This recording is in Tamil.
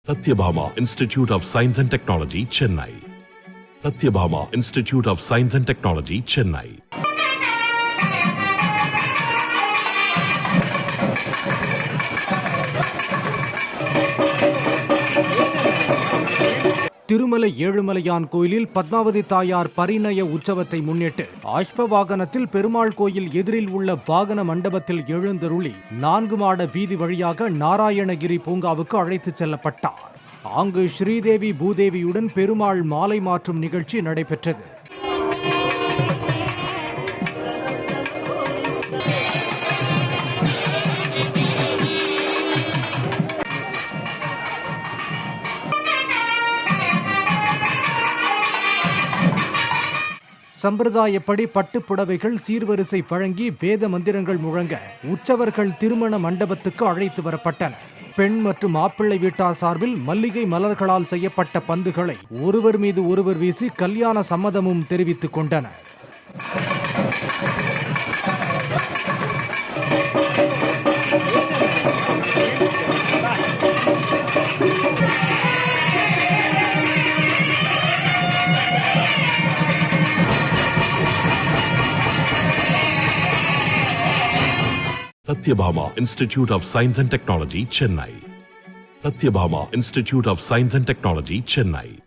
Satyabhama Institute of Science and Technology, Chennai. Satyabhama Institute of Science and Technology, Chennai. Thirumalai Ezhumalaiyan கோயிலில் பத்மாவதி தாயார் பரிணய உற்சவத்தை முன்னிட்டு அஷ்வவாகனத்தில் பெருமாள் கோயில் எதிரில் உள்ள வாகன மண்டபத்தில் எழுந்தருளி 4 மாட வீதி வழியாக நாராயணகிரி பூங்காவுக்கு அழைத்துச் செல்லப்பட்டார். அங்கு ஸ்ரீதேவி பூதேவியுடன் பெருமாள் மாலை மாற்றும் நிகழ்ச்சி நடைபெற்றது. சம்பிரதாயப்படி பட்டுப்புடவைகள் சீர்வரிசை வழங்கி வேத மந்திரங்கள் முழங்க உற்சவர்கள் திருமண மண்டபத்துக்கு அழைத்து வரப்பட்டனர். பெண் மற்றும் மாப்பிள்ளை வீட்டார் சார்பில் மல்லிகை மலர்களால் செய்யப்பட்ட பந்துகளை ஒருவர் மீது ஒருவர் வீசி கல்யாண சம்மதமும் தெரிவித்துக் கொண்டனர். Satyabhama Institute of Science and Technology, Chennai. Satyabhama Institute of Science and Technology, Chennai.